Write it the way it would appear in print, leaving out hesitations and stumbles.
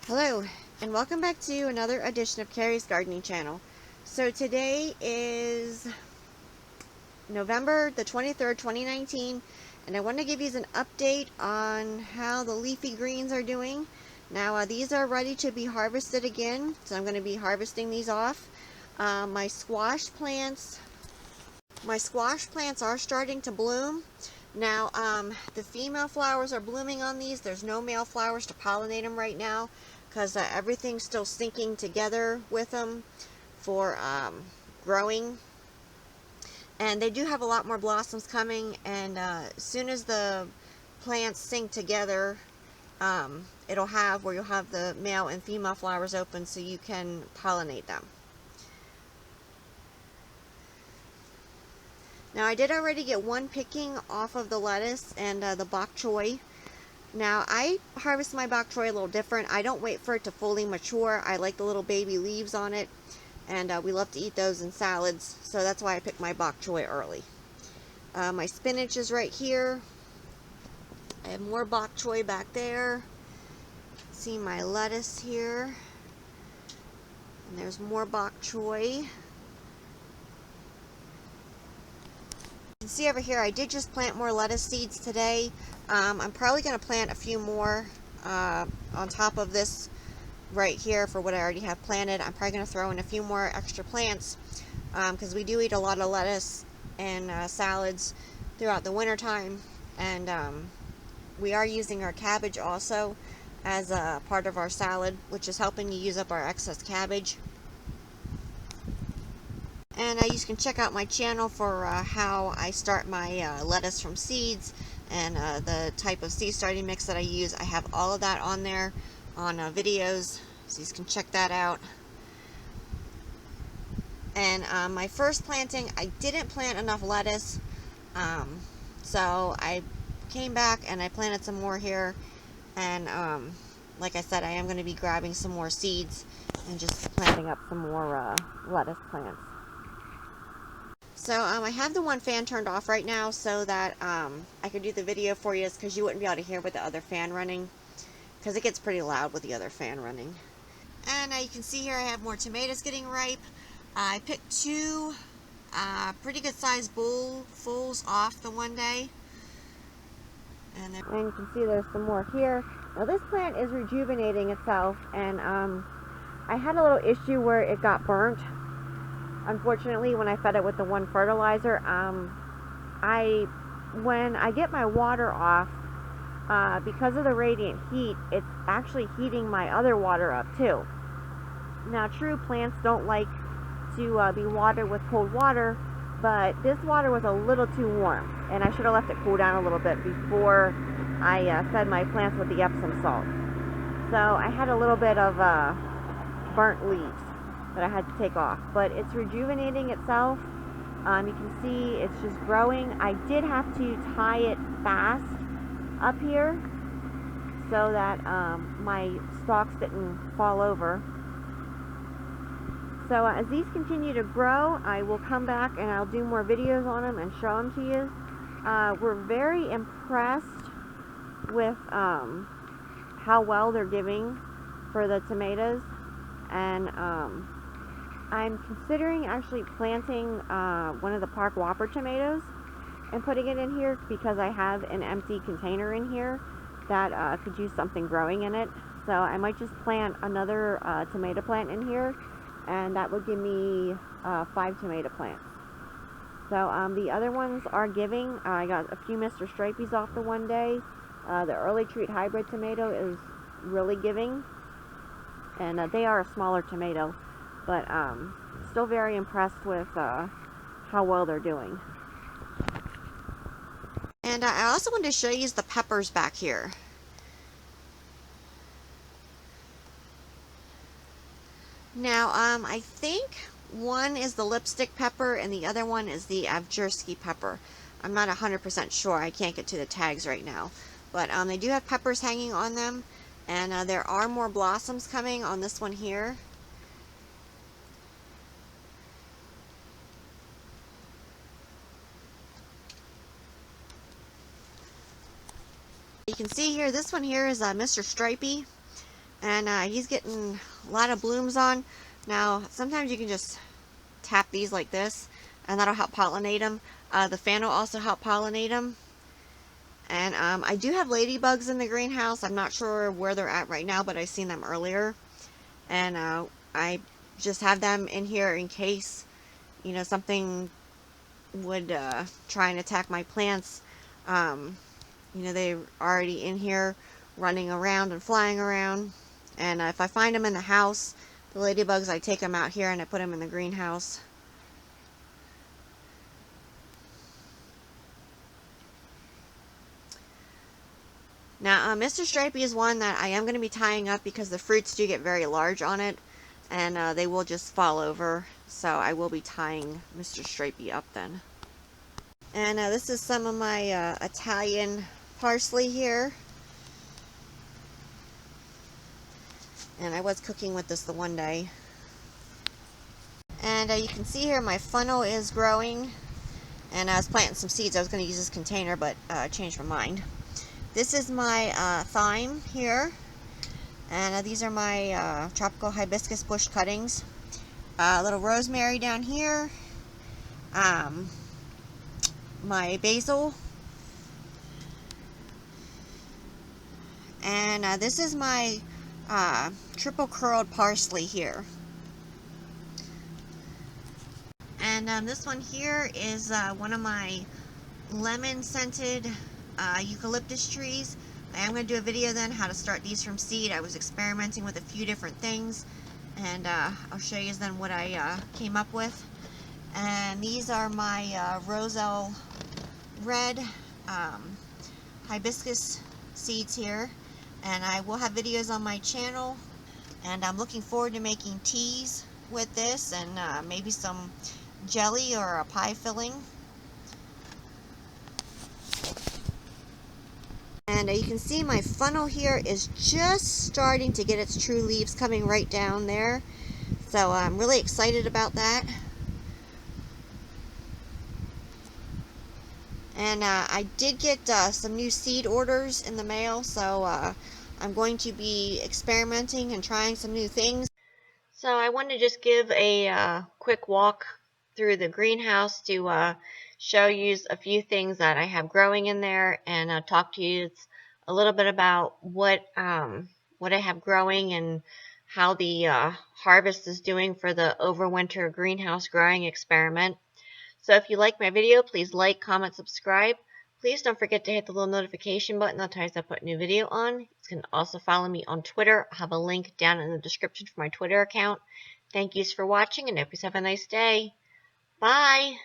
Hello, and welcome back to another edition of Carrie's Gardening Channel. So today is November the 23rd, 2019, and I want to give you an update on how the leafy greens are doing. Now, these are ready to be harvested again, so I'm going to be harvesting these off. My squash plants are starting to bloom. Now, the female flowers are blooming on these. There's no male flowers to pollinate them right now because everything's still syncing together with them for growing. And they do have a lot more blossoms coming, and as soon as the plants sync together, you'll have the male and female flowers open so you can pollinate them. Now, I did already get one picking off of the lettuce and the bok choy. Now, I harvest my bok choy a little different. I don't wait for it to fully mature. I like the little baby leaves on it, and we love to eat those in salads, so that's why I pick my bok choy early. My spinach is right here. I have more bok choy back there. See my lettuce here. And there's more bok choy. You can see over here, I did just plant more lettuce seeds today. I'm probably going to plant a few more on top of this right here for what I already have planted. I'm probably going to throw in a few more extra plants because we do eat a lot of lettuce and salads throughout the winter time, and we are using our cabbage also as a part of our salad, which is helping to use up our excess cabbage. And you can check out my channel for how I start my lettuce from seeds and the type of seed starting mix that I use. I have all of that on there on videos, so you can check that out. And my first planting, I didn't plant enough lettuce, so I came back and I planted some more here. And like I said, I am going to be grabbing some more seeds and just planting up some more lettuce plants. So I have the one fan turned off right now so that I could do the video for you, because you wouldn't be able to hear with the other fan running, because it gets pretty loud with the other fan running. And you can see here I have more tomatoes getting ripe. I picked two pretty good sized bowlfuls off the one day. And you can see there's some more here. Now this plant is rejuvenating itself, and I had a little issue where it got burnt. Unfortunately, when I fed it with the one fertilizer, when I get my water off, because of the radiant heat, it's actually heating my other water up too. Now, true plants don't like to be watered with cold water, but this water was a little too warm, and I should have left it cool down a little bit before I fed my plants with the Epsom salt. So I had a little bit of burnt leaves that I had to take off, but it's rejuvenating itself. You can see it's just growing. I did have to tie it fast up here so that my stalks didn't fall over. So as these continue to grow, I will come back and I'll do more videos on them and show them to you. We're very impressed with how well they're giving for the tomatoes, and I'm considering actually planting one of the Park Whopper tomatoes and putting it in here, because I have an empty container in here that could use something growing in it. So I might just plant another tomato plant in here, and that would give me 5 tomato plants. So the other ones are giving. I got a few Mr. Stripeys off the one day. The Early Treat Hybrid tomato is really giving, and they are a smaller tomato, but still very impressed with how well they're doing. And I also wanted to show you the peppers back here. Now, I think one is the lipstick pepper and the other one is the Avjersky pepper. I'm not 100% sure. I can't get to the tags right now. But they do have peppers hanging on them, and there are more blossoms coming on this one here. You can see here, this one here is Mr. Stripey, And he's getting a lot of blooms on. Now, sometimes you can just tap these like this, and that'll help pollinate them. The fan will also help pollinate them. And I do have ladybugs in the greenhouse. I'm not sure where they're at right now, but I've seen them earlier. And I just have them in here in case, you know, something would try and attack my plants. You know, they're already in here running around and flying around. And if I find them in the house, the ladybugs, I take them out here and I put them in the greenhouse. Now, Mr. Stripey is one that I am going to be tying up because the fruits do get very large on it, and they will just fall over. So I will be tying Mr. Stripey up then. And this is some of my Italian parsley here. And I was cooking with this the one day. And you can see here my funnel is growing. And I was planting some seeds. I was going to use this container, but I changed my mind. This is my thyme here. And these are my tropical hibiscus bush cuttings. A little rosemary down here. My basil. And this is my triple curled parsley here. And this one here is one of my lemon scented eucalyptus trees. I am going to do a video then how to start these from seed. I was experimenting with a few different things, and I'll show you then what I came up with. And these are my Roselle red hibiscus seeds here, and I will have videos on my channel, and I'm looking forward to making teas with this, and maybe some jelly or a pie filling. And you can see my funnel here is just starting to get its true leaves coming right down there. So I'm really excited about that. And I did get some new seed orders in the mail, so I'm going to be experimenting and trying some new things. So I wanted to just give a quick walk through the greenhouse to show you a few things that I have growing in there, and talk to you a little bit about what I have growing and how the harvest is doing for the overwinter greenhouse growing experiment. So if you like my video, please like, comment, subscribe. Please don't forget to hit the little notification button that tells you I put a new video on. You can also follow me on Twitter. I'll have a link down in the description for my Twitter account. Thank you for watching, and hope you have a nice day. Bye!